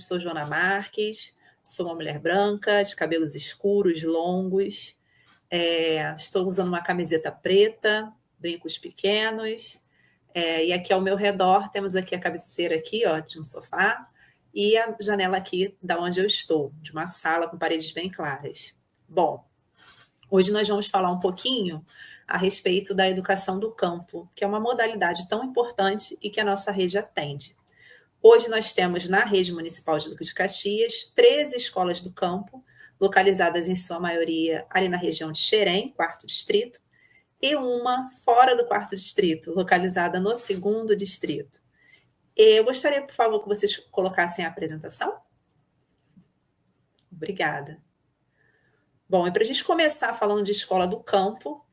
sou Joana Marques, sou uma mulher branca, de cabelos escuros, longos, estou usando uma camiseta preta, brincos pequenos, e aqui ao meu redor temos aqui a cabeceira aqui, ó, de um sofá, e a janela aqui da onde eu estou, de uma sala com paredes bem claras. Bom, hoje nós vamos falar um pouquinho a respeito da educação do campo, que é uma modalidade tão importante e que a nossa rede atende. Hoje nós temos na rede municipal de Duque de Caxias 13 escolas do campo, localizadas em sua maioria ali na região de Xerém, 4º distrito, e uma fora do 4º distrito, localizada no 2º distrito. Eu gostaria, por favor, que vocês colocassem a apresentação. Obrigada. Bom, e para a gente começar falando de escola do campo,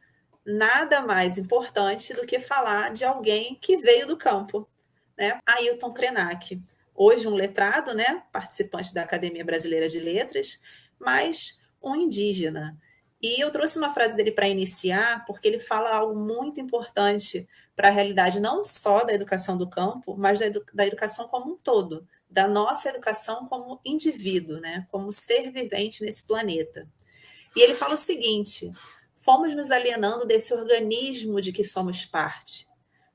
nada mais importante do que falar de alguém que veio do campo, né? Ailton Krenak, hoje um letrado, né? Participante da Academia Brasileira de Letras, mas um indígena. E eu trouxe uma frase dele para iniciar, porque ele fala algo muito importante para a realidade não só da educação do campo, mas da educação como um todo, da nossa educação como indivíduo, né? Como ser vivente nesse planeta. E ele fala o seguinte: fomos nos alienando desse organismo de que somos parte,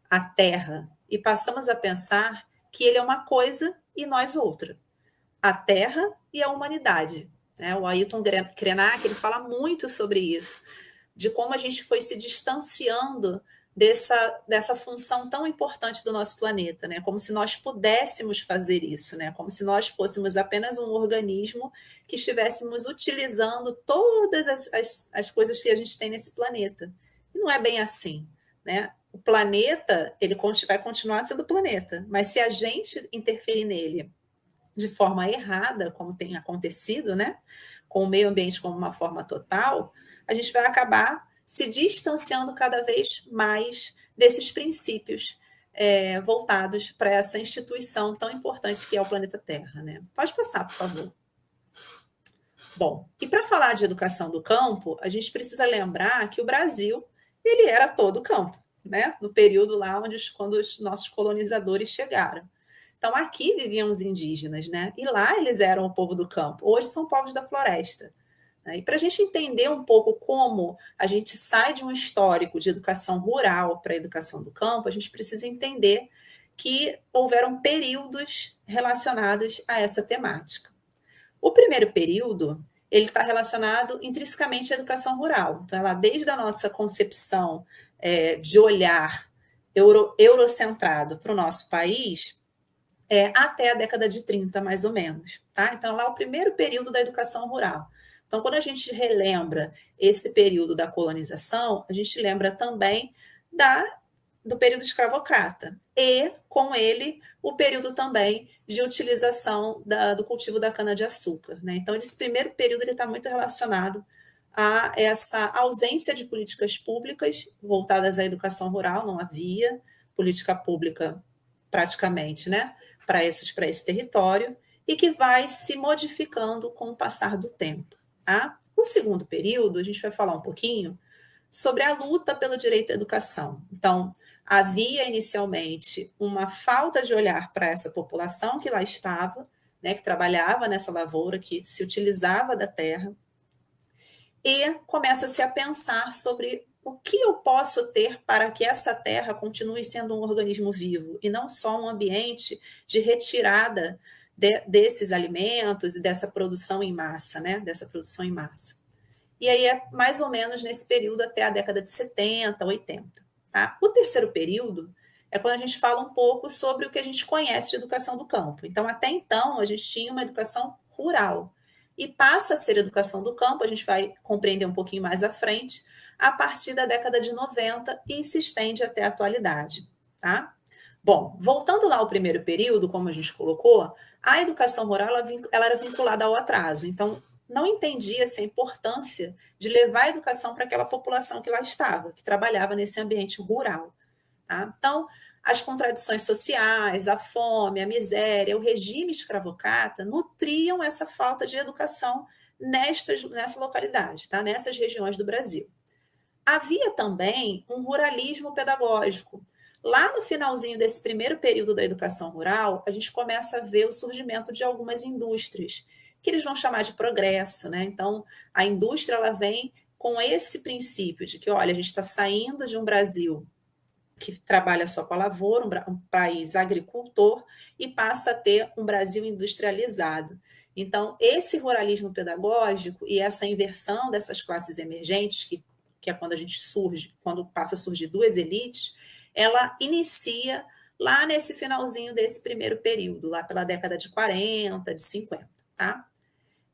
a Terra, e passamos a pensar que ele é uma coisa e nós outra, a Terra e a humanidade. O Ailton Krenak, ele fala muito sobre isso, de como a gente foi se distanciando dessa função tão importante do nosso planeta, né? Como se nós pudéssemos fazer isso, né? Como se nós fôssemos apenas um organismo que estivéssemos utilizando todas as coisas que a gente tem nesse planeta. E não é bem assim, né? O planeta, ele vai continuar sendo planeta, mas se a gente interferir nele de forma errada, como tem acontecido, né? Com o meio ambiente como uma forma total, a gente vai acabar se distanciando cada vez mais desses princípios voltados para essa instituição tão importante que é o planeta Terra, né? Pode passar, por favor. Bom, e para falar de educação do campo, a gente precisa lembrar que o Brasil, ele era todo campo, né? No período lá quando os nossos colonizadores chegaram. Então, aqui viviam os indígenas, né? E lá eles eram o povo do campo. Hoje são povos da floresta. E para a gente entender um pouco como a gente sai de um histórico de educação rural para a educação do campo, a gente precisa entender que houveram períodos relacionados a essa temática. O primeiro período, ele está relacionado intrinsecamente à educação rural. Então, ela, desde a nossa concepção de olhar eurocentrado para o nosso país, até a década de 30, mais ou menos. Tá? Então, lá é o primeiro período da educação rural. Então, quando a gente relembra esse período da colonização, a gente lembra também do período escravocrata e, com ele, o período também de utilização do cultivo da cana-de-açúcar. Né? Então, esse primeiro período está muito relacionado a essa ausência de políticas públicas voltadas à educação rural, não havia política pública praticamente, né, para esse território, e que vai se modificando com o passar do tempo. Tá? O segundo período, a gente vai falar um pouquinho sobre a luta pelo direito à educação. Então, havia inicialmente uma falta de olhar para essa população que lá estava, né, que trabalhava nessa lavoura, que se utilizava da terra, e começa-se a pensar sobre o que eu posso ter para que essa terra continue sendo um organismo vivo e não só um ambiente de retirada desses alimentos e dessa produção em massa, né? Dessa produção em massa. E aí é mais ou menos nesse período até a década de 70, 80. Tá? O terceiro período é quando a gente fala um pouco sobre o que a gente conhece de educação do campo. Então, até então, a gente tinha uma educação rural. E passa a ser educação do campo, a gente vai compreender um pouquinho mais à frente, a partir da década de 90 e se estende até a atualidade. Tá? Bom, voltando lá ao primeiro período, como a gente colocou, a educação rural ela era vinculada ao atraso. Então, não entendia-se a importância de levar a educação para aquela população que lá estava, que trabalhava nesse ambiente rural. Tá? Então, as contradições sociais, a fome, a miséria, o regime escravocrata nutriam essa falta de educação nessa localidade, tá? Nessas regiões do Brasil. Havia também um ruralismo pedagógico, Lá no finalzinho desse primeiro período da educação rural, a gente começa a ver o surgimento de algumas indústrias, que eles vão chamar de progresso, né? Então, a indústria ela vem com esse princípio de que, olha, a gente está saindo de um Brasil que trabalha só com a lavoura, um país agricultor, e passa a ter um Brasil industrializado. Então, esse ruralismo pedagógico e essa inversão dessas classes emergentes, que é quando a gente surge, quando passa a surgir duas elites, ela inicia lá nesse finalzinho desse primeiro período, lá pela década de 40, de 50, tá?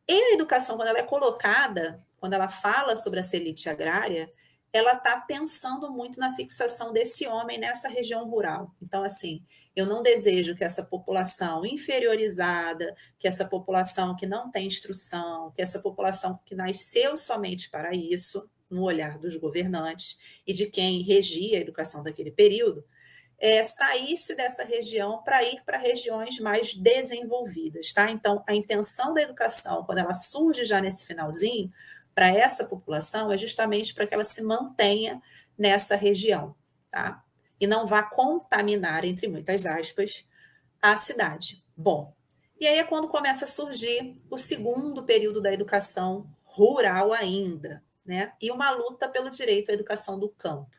E a educação, quando ela é colocada, quando ela fala sobre essa elite agrária, ela está pensando muito na fixação desse homem nessa região rural. Então, assim, eu não desejo que essa população inferiorizada, que essa população que não tem instrução, que essa população que nasceu somente para isso, no olhar dos governantes e de quem regia a educação daquele período, saísse dessa região para ir para regiões mais desenvolvidas, tá? Então, a intenção da educação, quando ela surge já nesse finalzinho, para essa população, é justamente para que ela se mantenha nessa região, tá? E não vá contaminar, entre muitas aspas, a cidade. Bom, e aí é quando começa a surgir o segundo período da educação rural ainda, né? E uma luta pelo direito à educação do campo.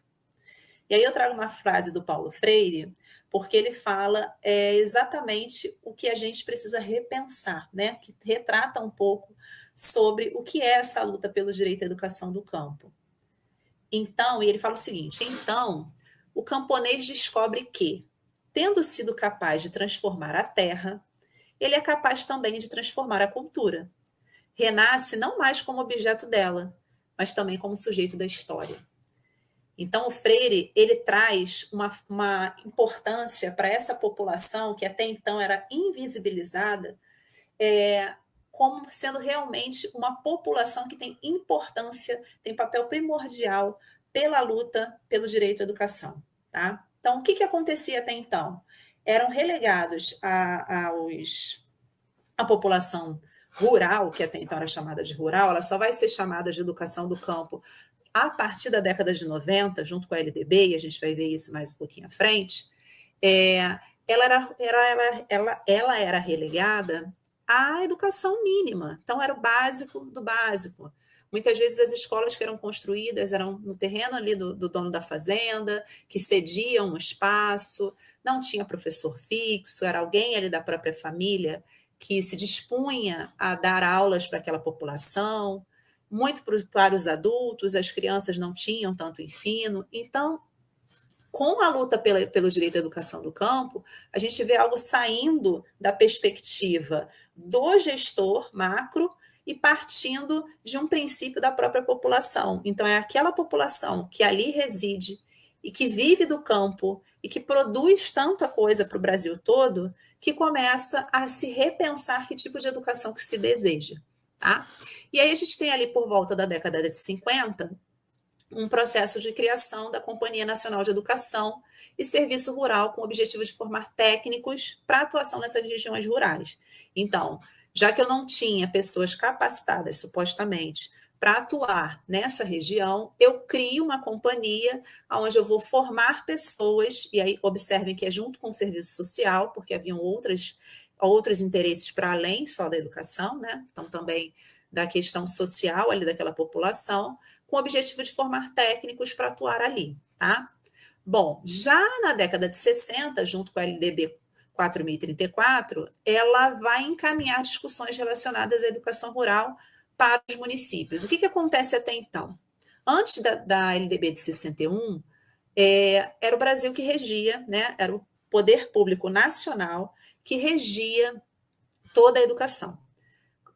E aí eu trago uma frase do Paulo Freire, porque ele fala exatamente o que a gente precisa repensar, né? Que retrata um pouco sobre o que é essa luta pelo direito à educação do campo. Então, e ele fala o seguinte: então, o camponês descobre que, tendo sido capaz de transformar a terra, ele é capaz também de transformar a cultura. Renasce não mais como objeto dela, mas também como sujeito da história. Então, o Freire ele traz uma importância para essa população que até então era invisibilizada, como sendo realmente uma população que tem importância, tem papel primordial pela luta pelo direito à educação. Tá? Então, o que acontecia até então? Eram relegados a população rural, que até então era chamada de rural, ela só vai ser chamada de educação do campo a partir da década de 90, junto com a LDB, e a gente vai ver isso mais um pouquinho à frente, ela era relegada à educação mínima. Então, era o básico do básico. Muitas vezes as escolas que eram construídas eram no terreno ali do dono da fazenda, que cediam um espaço, não tinha professor fixo, era alguém ali da própria família que se dispunha a dar aulas para aquela população, muito para os adultos, as crianças não tinham tanto ensino. Então, com a luta pelo direito à educação do campo, a gente vê algo saindo da perspectiva do gestor macro e partindo de um princípio da própria população. Então, é aquela população que ali reside e que vive do campo e que produz tanta coisa para o Brasil todo, que começa a se repensar que tipo de educação que se deseja. Tá? E aí a gente tem ali por volta da década de 50 um processo de criação da Companhia Nacional de Educação e Serviço Rural com o objetivo de formar técnicos para atuação nessas regiões rurais. Então, já que eu não tinha pessoas capacitadas, supostamente, para atuar nessa região, eu crio uma companhia onde eu vou formar pessoas, e aí observem que é junto com o serviço social, porque haviam outros interesses para além só da educação, né? Então, também da questão social ali daquela população, com o objetivo de formar técnicos para atuar ali, tá? Bom, já na década de 60, junto com a LDB 4034, ela vai encaminhar discussões relacionadas à educação rural para os municípios. O que acontece até então? Antes da LDB de 61, era o Brasil que regia, né? Era o poder público nacional que regia toda a educação.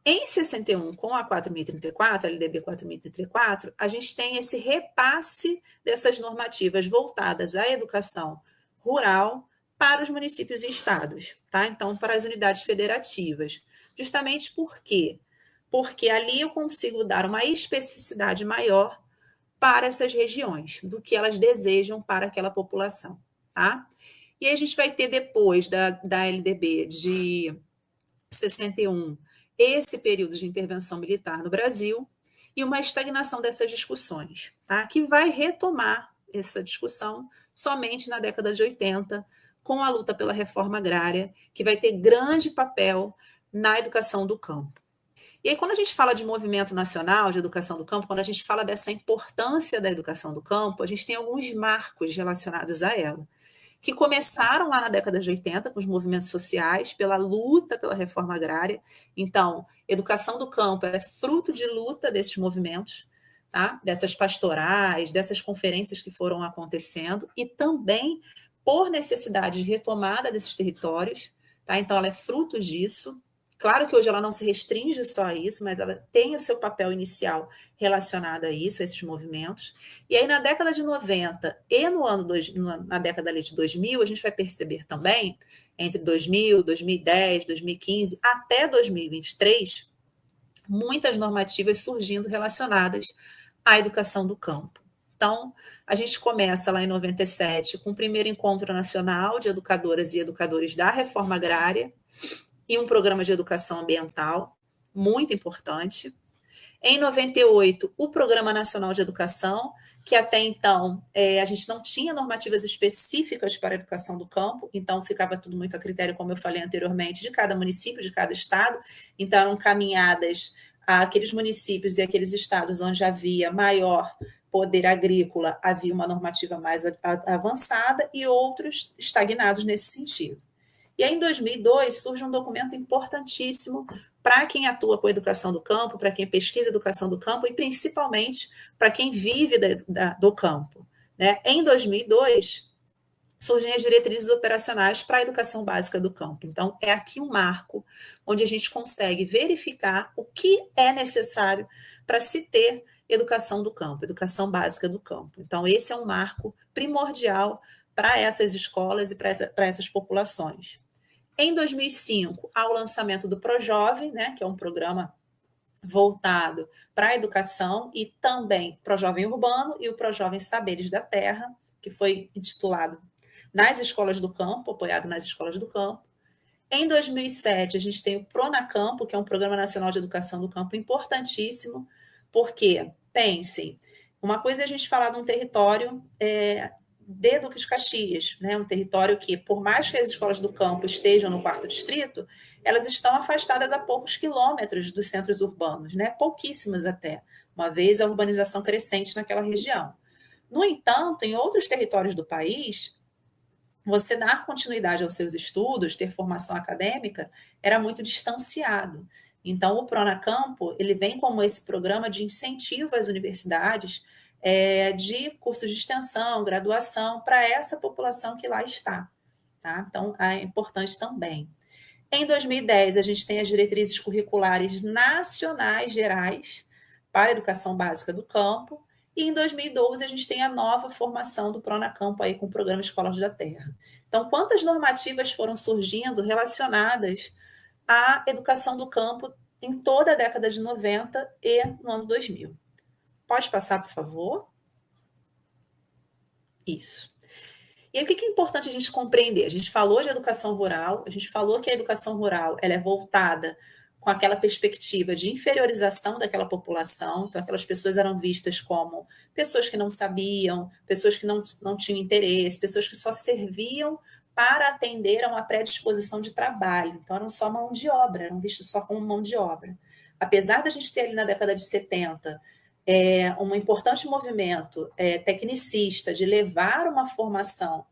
Em 61, com a 4034, a LDB 4034, a gente tem esse repasse dessas normativas voltadas à educação rural para os municípios e estados, tá? Então, para as unidades federativas. Justamente por quê? Porque ali eu consigo dar uma especificidade maior para essas regiões, do que elas desejam para aquela população, tá? E aí a gente vai ter depois da LDB de 61, esse período de intervenção militar no Brasil e uma estagnação dessas discussões, tá? Que vai retomar essa discussão somente na década de 80, com a luta pela reforma agrária, que vai ter grande papel na educação do campo. E aí, quando a gente fala de movimento nacional de educação do campo, quando a gente fala dessa importância da educação do campo, a gente tem alguns marcos relacionados a ela, que começaram lá na década de 80 com os movimentos sociais, pela luta pela reforma agrária. Então, educação do campo é fruto de luta desses movimentos, tá? Dessas pastorais, dessas conferências que foram acontecendo, e também por necessidade de retomada desses territórios, tá? Então, ela é fruto disso. Claro que hoje ela não se restringe só a isso, mas ela tem o seu papel inicial relacionado a isso, a esses movimentos. E aí, na década de 90 e na década de 2000, a gente vai perceber também, entre 2000, 2010, 2015 até 2023, muitas normativas surgindo relacionadas à educação do campo. Então, a gente começa lá em 97 com o primeiro encontro nacional de educadoras e educadores da reforma agrária, e um programa de educação ambiental, muito importante. Em 98, o Programa Nacional de Educação, que até então a gente não tinha normativas específicas para a educação do campo, então ficava tudo muito a critério, como eu falei anteriormente, de cada município, de cada estado. Então, eram caminhadas àqueles municípios e aqueles estados onde havia maior poder agrícola, havia uma normativa mais avançada, e outros estagnados nesse sentido. E aí, em 2002, surge um documento importantíssimo para quem atua com a educação do campo, para quem pesquisa educação do campo e, principalmente, para quem vive do campo. Né? Em 2002, surgem as diretrizes operacionais para a educação básica do campo. Então, é aqui um marco onde a gente consegue verificar o que é necessário para se ter educação do campo, educação básica do campo. Então, esse é um marco primordial para essas escolas e para essas populações. Em 2005, há o lançamento do ProJovem, né, que é um programa voltado para a educação, e também ProJovem Urbano e o ProJovem Saberes da Terra, que foi intitulado nas escolas do campo, apoiado nas escolas do campo. Em 2007, a gente tem o Pronacampo, que é um Programa Nacional de Educação do Campo importantíssimo, porque, pensem, uma coisa é a gente falar de um território de Duque de Caxias, né? Um território que, por mais que as escolas do campo estejam no 4º distrito, elas estão afastadas a poucos quilômetros dos centros urbanos, né? Pouquíssimas até, uma vez a urbanização crescente naquela região. No entanto, em outros territórios do país, você dar continuidade aos seus estudos, ter formação acadêmica, era muito distanciado. Então, o Pronacampo, ele vem como esse programa de incentivo às universidades de cursos de extensão, graduação, para essa população que lá está. Tá? Então, é importante também. Em 2010, a gente tem as diretrizes curriculares nacionais gerais para a educação básica do campo, e em 2012 a gente tem a nova formação do Pronacampo aí com o programa Escolas da Terra. Então, quantas normativas foram surgindo relacionadas à educação do campo em toda a década de 90 e no ano 2000? Pode passar, por favor? Isso. E aí, o que é importante a gente compreender? A gente falou de educação rural, a gente falou que a educação rural ela é voltada com aquela perspectiva de inferiorização daquela população, então aquelas pessoas eram vistas como pessoas que não sabiam, pessoas que não tinham interesse, pessoas que só serviam para atender a uma predisposição de trabalho, então eram só mão de obra, eram vistos só como mão de obra. Apesar da gente ter ali na década de 70 um importante movimento tecnicista de levar uma formação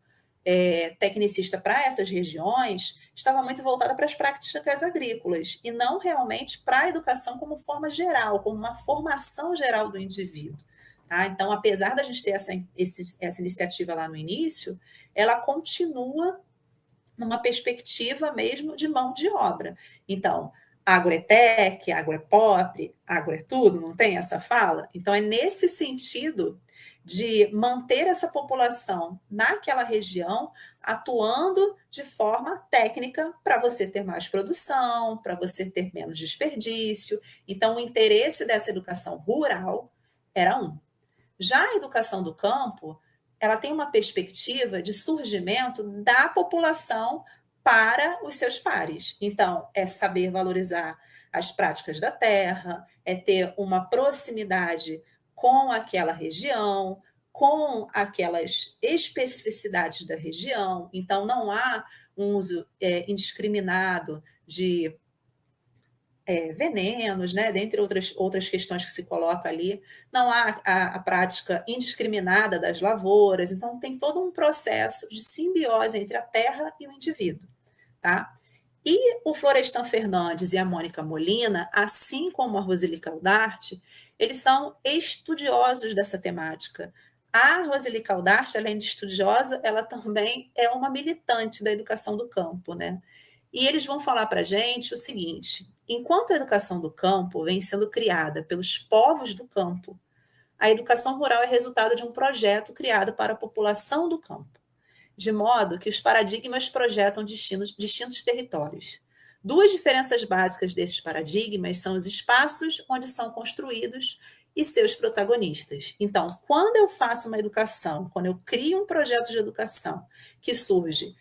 tecnicista para essas regiões, estava muito voltada para as práticas agrícolas e não realmente para a educação como forma geral, como uma formação geral do indivíduo. Tá? Então, apesar da gente ter essa iniciativa lá no início, ela continua numa perspectiva mesmo de mão de obra. Então, agro é tech, agro é pop, agro é tudo, não tem essa fala? Então, é nesse sentido de manter essa população naquela região atuando de forma técnica para você ter mais produção, para você ter menos desperdício. Então, o interesse dessa educação rural era um. Já a educação do campo, ela tem uma perspectiva de surgimento da população para os seus pares. Então, é saber valorizar as práticas da terra, é ter uma proximidade com aquela região, com aquelas especificidades da região, então não há um uso indiscriminado de venenos, né, dentre outras questões que se coloca ali, não há a prática indiscriminada das lavouras, então tem todo um processo de simbiose entre a terra e o indivíduo, tá? E o Florestan Fernandes e a Mônica Molina, assim como a Roseli Caldarte, eles são estudiosos dessa temática. A Roseli Caldarte, além de estudiosa, ela também é uma militante da educação do campo, né? E eles vão falar para a gente o seguinte: enquanto a educação do campo vem sendo criada pelos povos do campo, a educação rural é resultado de um projeto criado para a população do campo, de modo que os paradigmas projetam distintos territórios. Duas diferenças básicas desses paradigmas são os espaços onde são construídos e seus protagonistas. Então, quando eu faço uma educação, quando eu crio um projeto de educação que surge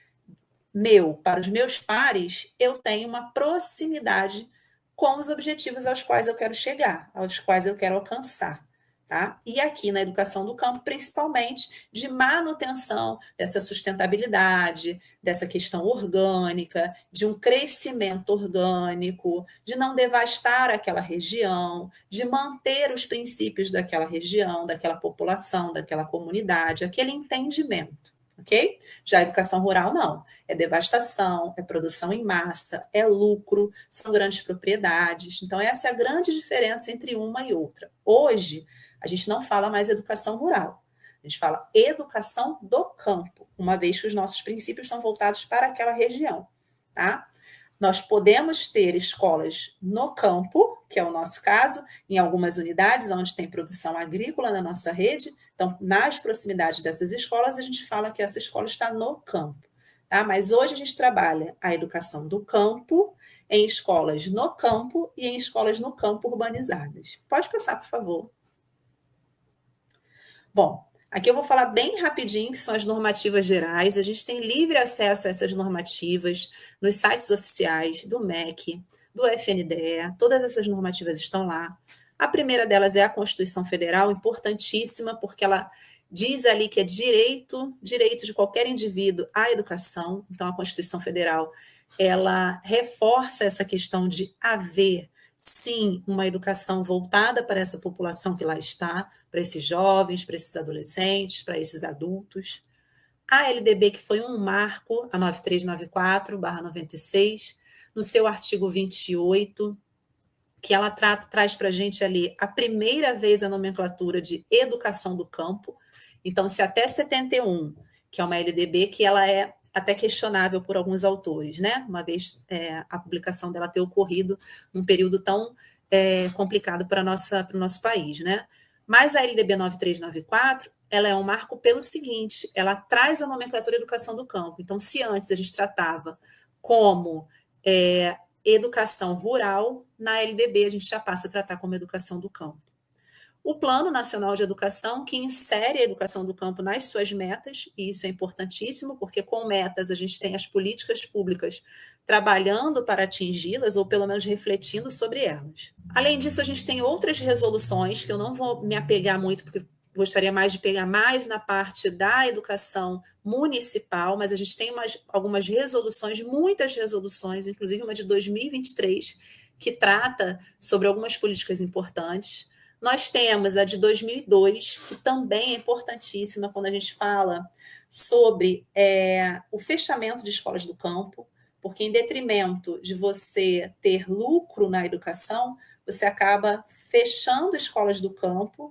para os meus pares, eu tenho uma proximidade com os objetivos aos quais eu quero chegar, aos quais eu quero alcançar. Tá? E aqui na educação do campo, principalmente de manutenção dessa sustentabilidade, dessa questão orgânica, de um crescimento orgânico, de não devastar aquela região, de manter os princípios daquela região, daquela população, daquela comunidade, aquele entendimento. Ok? Já a educação rural, não. É devastação, é produção em massa, é lucro, são grandes propriedades. Então, essa é a grande diferença entre uma e outra. Hoje, a gente não fala mais educação rural. A gente fala educação do campo, uma vez que os nossos princípios são voltados para aquela região, tá? Nós podemos ter escolas no campo, que é o nosso caso, em algumas unidades onde tem produção agrícola na nossa rede. Então, nas proximidades dessas escolas, a gente fala que essa escola está no campo. Tá? Mas hoje a gente trabalha a educação do campo em escolas no campo e em escolas no campo urbanizadas. Pode passar, por favor. Bom, aqui eu vou falar bem rapidinho, que são as normativas gerais. A gente tem livre acesso a essas normativas nos sites oficiais do MEC, do FNDE, todas essas normativas estão lá. A primeira delas é a Constituição Federal, importantíssima, porque ela diz ali que é direito de qualquer indivíduo à educação. Então, a Constituição Federal, ela reforça essa questão de haver, sim, uma educação voltada para essa população que lá está, para esses jovens, para esses adolescentes, para esses adultos. A LDB, que foi um marco, a 9394/96, no seu artigo 28, que ela traz para a gente ali a primeira vez a nomenclatura de educação do campo. Então, se até 71, que é uma LDB que ela é até questionável por alguns autores, né? Uma vez a publicação dela ter ocorrido num período tão complicado para o nosso país, né? Mas a LDB 9394, ela é um marco pelo seguinte, ela traz a nomenclatura educação do campo. Então, se antes a gente tratava como educação rural, na LDB a gente já passa a tratar como educação do campo. O Plano Nacional de Educação, que insere a educação do campo nas suas metas, e isso é importantíssimo, porque com metas a gente tem as políticas públicas trabalhando para atingi-las, ou pelo menos refletindo sobre elas. Além disso, a gente tem outras resoluções, que eu não vou me apegar muito, porque gostaria mais de pegar mais na parte da educação municipal, mas a gente tem algumas resoluções, muitas resoluções, inclusive uma de 2023, que trata sobre algumas políticas importantes. Nós temos a de 2002, que também é importantíssima quando a gente fala sobre o fechamento de escolas do campo, porque em detrimento de você ter lucro na educação, você acaba fechando escolas do campo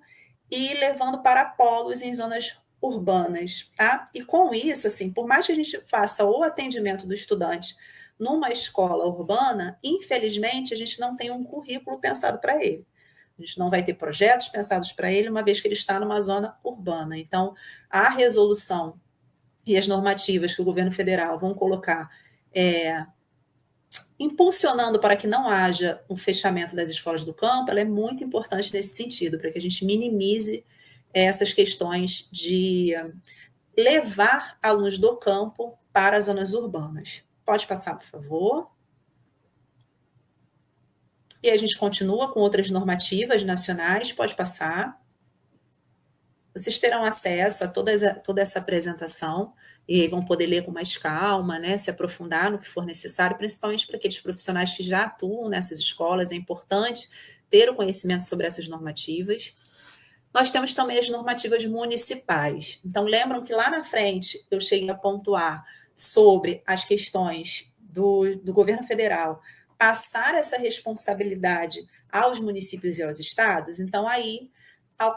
e levando para polos em zonas urbanas, tá? E com isso, assim, por mais que a gente faça o atendimento do estudante numa escola urbana, infelizmente a gente não tem um currículo pensado para ele. A gente não vai ter projetos pensados para ele, uma vez que ele está numa zona urbana. Então, a resolução e as normativas que o governo federal vão colocar impulsionando para que não haja um fechamento das escolas do campo, ela é muito importante nesse sentido, para que a gente minimize essas questões de levar alunos do campo para as zonas urbanas. Pode passar, por favor. E a gente continua com outras normativas nacionais, pode passar. Vocês terão acesso a toda essa apresentação e vão poder ler com mais calma, né, se aprofundar no que for necessário, principalmente para aqueles profissionais que já atuam nessas escolas. É importante ter o conhecimento sobre essas normativas. Nós temos também as normativas municipais. Então, lembram que lá na frente eu cheguei a pontuar sobre as questões do governo federal passar essa responsabilidade aos municípios e aos estados? Então, aí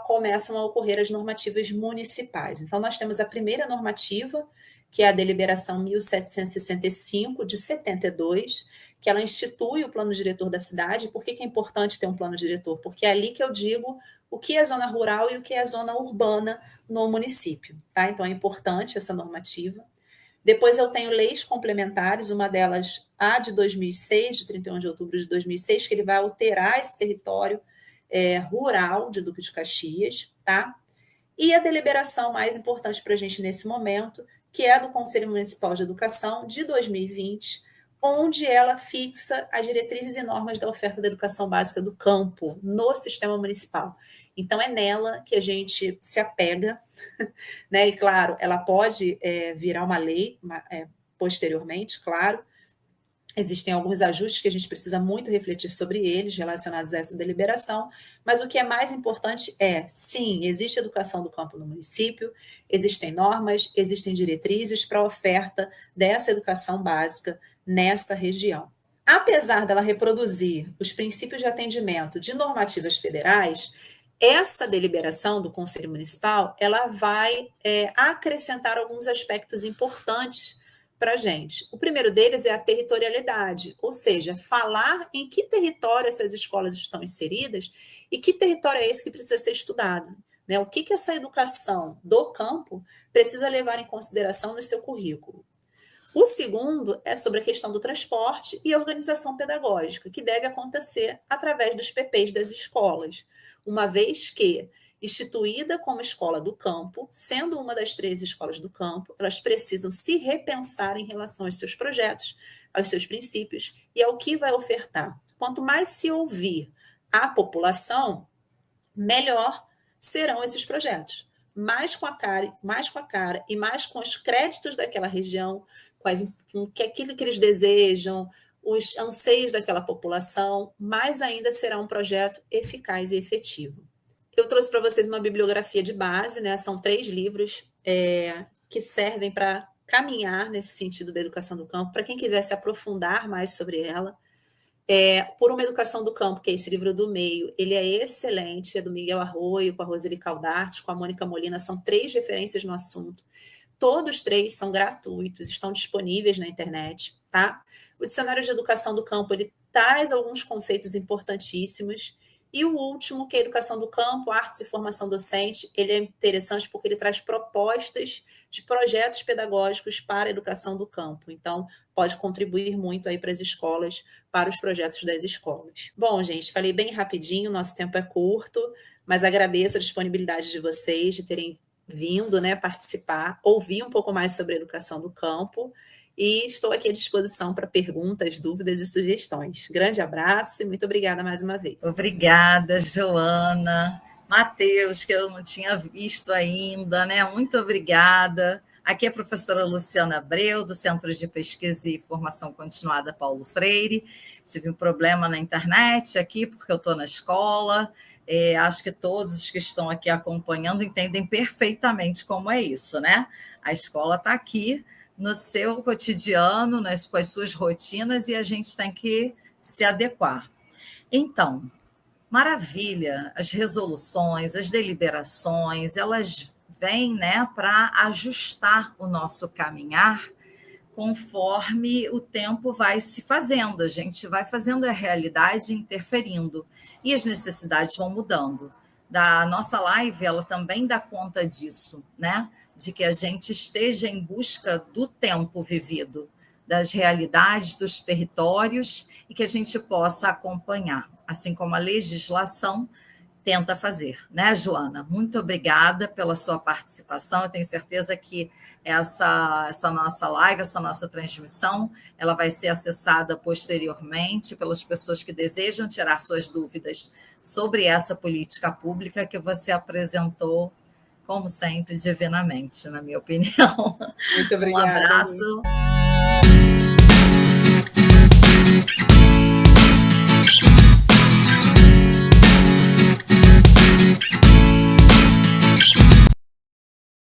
começam a ocorrer as normativas municipais. Então, nós temos a primeira normativa, que é a Deliberação 1765, de 72, que ela institui o plano diretor da cidade. Por que é importante ter um plano diretor? Porque é ali que eu digo o que é zona rural e o que é zona urbana no município. Tá? Então, é importante essa normativa. Depois eu tenho leis complementares, uma delas a de 2006, de 31 de outubro de 2006, que ele vai alterar esse território rural de Duque de Caxias, tá? E a deliberação mais importante para a gente nesse momento, que é a do Conselho Municipal de Educação de 2020, onde ela fixa as diretrizes e normas da oferta da educação básica do campo no sistema municipal. Então, é nela que a gente se apega, né? E, claro, ela pode virar uma lei posteriormente, claro. Existem alguns ajustes que a gente precisa muito refletir sobre eles, relacionados a essa deliberação, mas o que é mais importante é, sim, existe educação do campo no município, existem normas, existem diretrizes para a oferta dessa educação básica nessa região. Apesar dela reproduzir os princípios de atendimento de normativas federais, essa deliberação do Conselho Municipal, ela vai acrescentar alguns aspectos importantes para a gente. O primeiro deles é a territorialidade, ou seja, falar em que território essas escolas estão inseridas e que território é esse que precisa ser estudado. Né? O que essa educação do campo precisa levar em consideração no seu currículo. O segundo é sobre a questão do transporte e a organização pedagógica, que deve acontecer através dos PPs das escolas, uma vez que, instituída como escola do campo, sendo uma das 3 escolas do campo, elas precisam se repensar em relação aos seus projetos, aos seus princípios e ao que vai ofertar. Quanto mais se ouvir a população, melhor serão esses projetos. Mais com a cara e mais com os créditos daquela região, com aquilo que eles desejam, os anseios daquela população, mais ainda será um projeto eficaz e efetivo. Eu trouxe para vocês uma bibliografia de base, né? São 3 livros que servem para caminhar nesse sentido da educação do campo, para quem quiser se aprofundar mais sobre ela. Por uma Educação do Campo, que é esse livro do meio, ele é excelente, é do Miguel Arroio, com a Roseli Caldarte, com a Mônica Molina, são 3 referências no assunto. Todos 3 são gratuitos, estão disponíveis na internet, tá? O Dicionário de Educação do Campo, ele traz alguns conceitos importantíssimos. E o último, que é a Educação do Campo, Artes e Formação Docente, ele é interessante porque ele traz propostas de projetos pedagógicos para a educação do campo. Então, pode contribuir muito aí para as escolas, para os projetos das escolas. Bom, gente, falei bem rapidinho, nosso tempo é curto, mas agradeço a disponibilidade de vocês, de terem vindo, né, participar, ouvir um pouco mais sobre a educação do campo. E estou aqui à disposição para perguntas, dúvidas e sugestões. Grande abraço e muito obrigada mais uma vez. Obrigada, Joana. Matheus, que eu não tinha visto ainda, né? Muito obrigada. Aqui é a professora Luciana Abreu, do Centro de Pesquisa e Formação Continuada Paulo Freire. Tive um problema na internet aqui, porque eu estou na escola. Acho que todos os que estão aqui acompanhando entendem perfeitamente como é isso, né? A escola está aqui no seu cotidiano, com as suas rotinas, e a gente tem que se adequar. Então, maravilha, as resoluções, as deliberações, elas vêm, né, para ajustar o nosso caminhar conforme o tempo vai se fazendo, a gente vai fazendo a realidade interferindo, e as necessidades vão mudando. Da nossa live, ela também dá conta disso, né? De que a gente esteja em busca do tempo vivido, das realidades dos territórios, e que a gente possa acompanhar, assim como a legislação tenta fazer, né, Joana? Muito obrigada pela sua participação. Eu tenho certeza que essa nossa live, essa nossa transmissão, ela vai ser acessada posteriormente pelas pessoas que desejam tirar suas dúvidas sobre essa política pública que você apresentou como sempre, divinamente, na minha opinião. Muito obrigada. Um abraço.